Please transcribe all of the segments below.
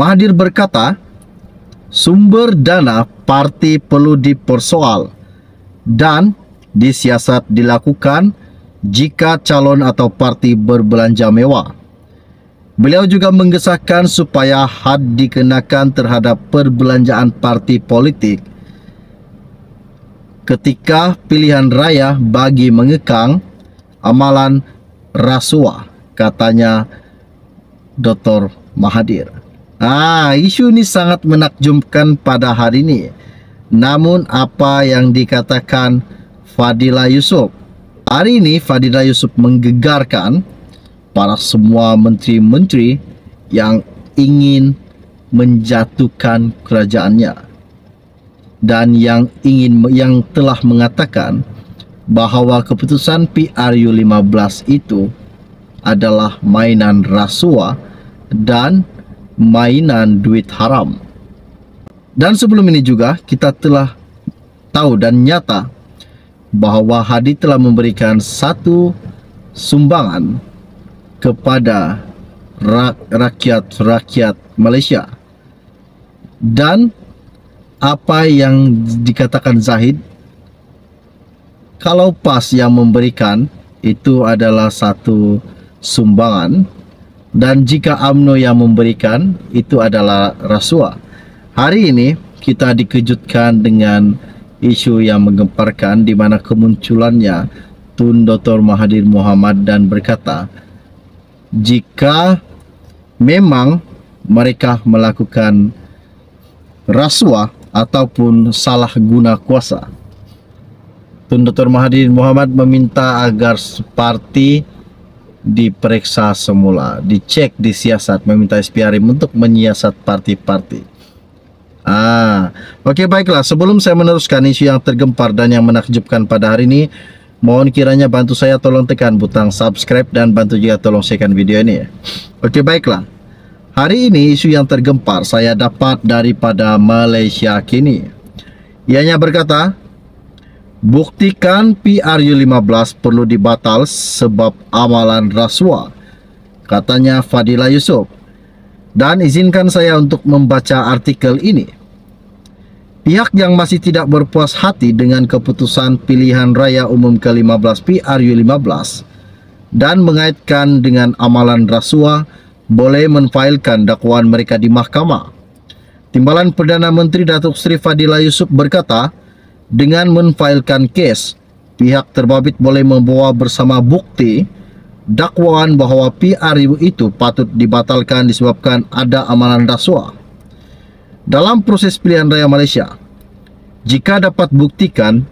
Mahathir berkata, sumber dana parti perlu dipersoal dan disiasat dilakukan jika calon atau parti berbelanja mewah. Beliau juga menggesahkan supaya had dikenakan terhadap perbelanjaan parti politik ketika pilihan raya bagi mengekang amalan rasuah, katanya Dr. Mahathir. Isu ini sangat menakjubkan pada hari ini. Namun apa yang dikatakan Fadila Yusof? Hari ini Fadila Yusof menggegarkan para semua menteri-menteri yang ingin menjatuhkan kerajaannya dan yang telah mengatakan bahawa keputusan PRU 15 itu adalah mainan rasuah dan mainan duit haram. Dan sebelum ini juga kita telah tahu dan nyata bahawa Hadi telah memberikan satu sumbangan kepada rakyat Malaysia. Dan apa yang dikatakan Zahid, kalau PAS yang memberikan itu adalah satu sumbangan, dan jika UMNO yang memberikan itu adalah rasuah. Hari ini kita dikejutkan dengan isu yang menggemparkan di mana kemunculannya Tun Dr. Mahathir Mohamad dan berkata, jika memang mereka melakukan rasuah ataupun salah guna kuasa, Tun Dr. Mahathir Mohamad meminta agar parti diperiksa semula, dicek, disiasat, meminta SPRM untuk menyiasat parti-parti. Okey, baiklah. Sebelum saya meneruskan isu yang tergempar dan yang menakjubkan pada hari ini, mohon kiranya bantu saya tolong tekan butang subscribe dan bantu juga tolong sharekan video ini. Okey, baiklah. Hari ini isu yang tergempar saya dapat daripada Malaysia Kini. Ianya berkata, buktikan PRU 15 perlu dibatal sebab amalan rasuah, katanya Fadila Yusof. Dan izinkan saya untuk membaca artikel ini. Pihak yang masih tidak berpuas hati dengan keputusan pilihan raya umum ke-15 PRU 15 dan mengaitkan dengan amalan rasuah boleh menfailkan dakwaan mereka di mahkamah. Timbalan Perdana Menteri Datuk Seri Fadila Yusof berkata, dengan menfailkan kes, pihak terbabit boleh membawa bersama bukti dakwaan bahawa PRU itu patut dibatalkan disebabkan ada amalan rasuah. Dalam proses pilihan raya Malaysia, jika dapat buktikan,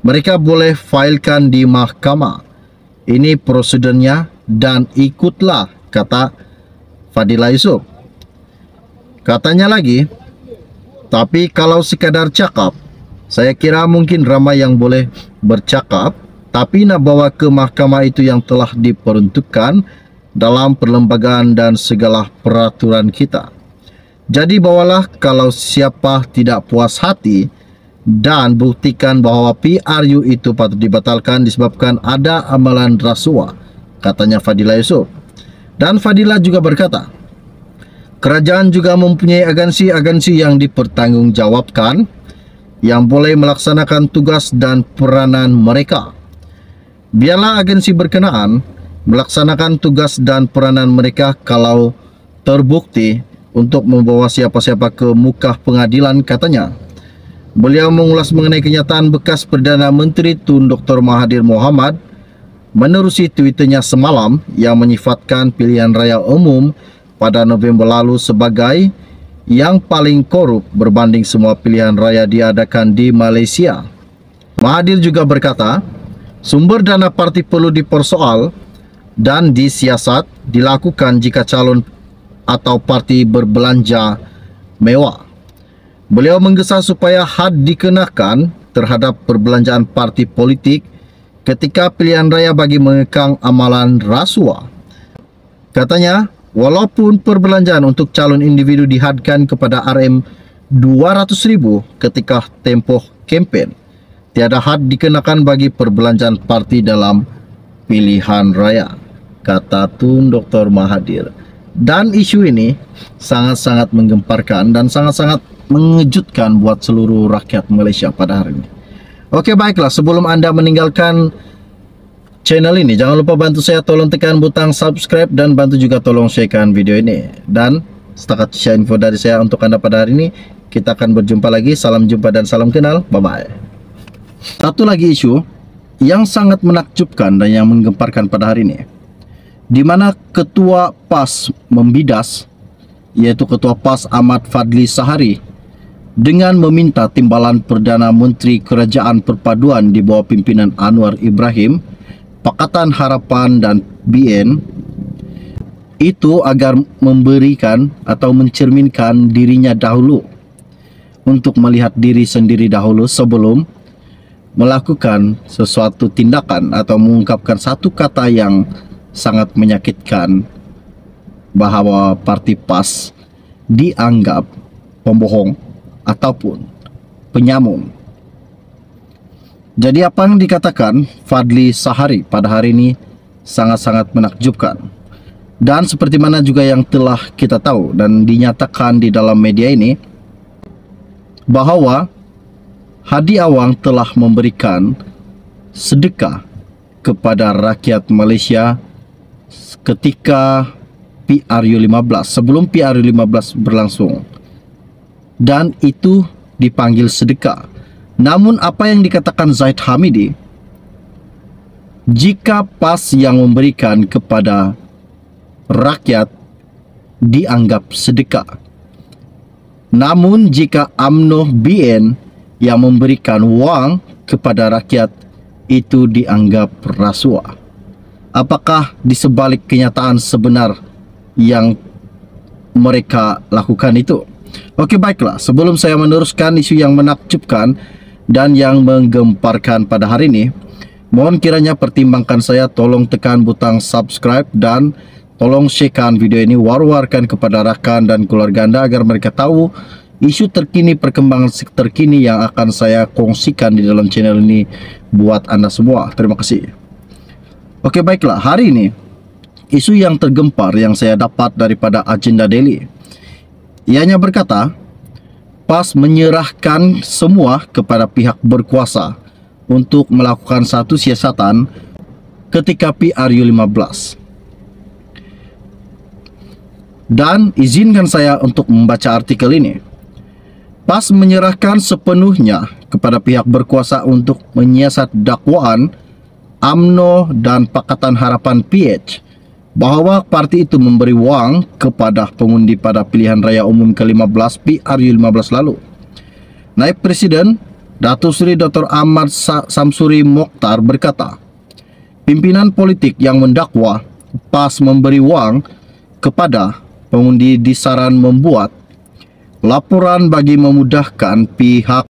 mereka boleh failkan di mahkamah. Ini prosedurnya dan ikutlah, kata Fadila Yusof. Katanya lagi, tapi kalau sekadar cakap, saya kira mungkin ramai yang boleh bercakap, tapi nak bawa ke mahkamah itu yang telah diperuntukkan dalam perlembagaan dan segala peraturan kita. Jadi bawalah kalau siapa tidak puas hati dan buktikan bahawa PRU itu patut dibatalkan disebabkan ada amalan rasuah, katanya Fadila Yusof. Dan Fadila juga berkata, kerajaan juga mempunyai agensi-agensi yang dipertanggungjawabkan yang boleh melaksanakan tugas dan peranan mereka. Biarlah agensi berkenaan melaksanakan tugas dan peranan mereka kalau terbukti untuk membawa siapa-siapa ke muka pengadilan, katanya. Beliau mengulas mengenai kenyataan bekas Perdana Menteri Tun Dr. Mahathir Mohamad menerusi Twitternya semalam yang menyifatkan pilihan raya umum pada November lalu sebagai yang paling korup berbanding semua pilihan raya diadakan di Malaysia. Mahathir juga berkata, sumber dana parti perlu dipersoal dan disiasat dilakukan jika calon atau parti berbelanja mewah. Beliau menggesa supaya had dikenakan terhadap perbelanjaan parti politik ketika pilihan raya bagi mengekang amalan rasuah. Katanya, walaupun perbelanjaan untuk calon individu dihadkan kepada RM200,000 ketika tempoh kempen, tiada had dikenakan bagi perbelanjaan parti dalam pilihan raya, kata Tun Dr. Mahathir. Dan isu ini sangat-sangat menggemparkan dan sangat-sangat mengejutkan buat seluruh rakyat Malaysia pada hari ini. Oke, baiklah, sebelum Anda meninggalkan channel ini, jangan lupa bantu saya, tolong tekan butang subscribe dan bantu juga tolong sharekan video ini. Dan setakat share info dari saya untuk Anda pada hari ini. Kita akan berjumpa lagi. Salam jumpa dan salam kenal. Bye-bye. Satu lagi isu yang sangat menakjubkan dan yang menggemparkan pada hari ini, di mana Ketua PAS membidas, yaitu Ketua PAS Ahmad Fadli Sahari, dengan meminta Timbalan Perdana Menteri Kerajaan Perpaduan di bawah pimpinan Anwar Ibrahim, Pakatan Harapan dan BN itu agar memberikan atau mencerminkan dirinya dahulu, untuk melihat diri sendiri dahulu sebelum melakukan sesuatu tindakan atau mengungkapkan satu kata yang sangat menyakitkan, bahwa parti PAS dianggap pembohong ataupun penyamun. Jadi apa yang dikatakan Fadli Sahari pada hari ini sangat-sangat menakjubkan. Dan seperti mana juga yang telah kita tahu dan dinyatakan di dalam media ini, bahwa Hadi Awang telah memberikan sedekah kepada rakyat Malaysia ketika PRU15, sebelum PRU15 berlangsung. Dan itu dipanggil sedekah. Namun apa yang dikatakan Zaid Hamidi, jika PAS yang memberikan kepada rakyat dianggap sedekah, namun jika UMNO BN yang memberikan wang kepada rakyat itu dianggap rasuah. Apakah di sebalik kenyataan sebenar yang mereka lakukan itu? Oke, baiklah, sebelum saya meneruskan isu yang menakjubkan dan yang menggemparkan pada hari ini, mohon kiranya pertimbangkan saya, tolong tekan butang subscribe dan tolong sharekan video ini, war-warkan kepada rakan dan keluarga Anda agar mereka tahu isu terkini, perkembangan terkini yang akan saya kongsikan di dalam channel ini buat Anda semua. Terima kasih. Oke, baiklah, hari ini isu yang tergempar yang saya dapat daripada Agenda Daily, ianya berkata PAS menyerahkan semua kepada pihak berkuasa untuk melakukan satu siasatan ketika PRU15. Dan izinkan saya untuk membaca artikel ini. PAS menyerahkan sepenuhnya kepada pihak berkuasa untuk menyiasat dakwaan UMNO dan Pakatan Harapan PH bahwa parti itu memberi wang kepada pengundi pada pilihan raya umum ke-15 PRU15 lalu. Naib Presiden Datuk Seri Dr. Ahmad Samsuri Mokhtar berkata, pimpinan politik yang mendakwa PAS memberi wang kepada pengundi disaran membuat laporan bagi memudahkan pihak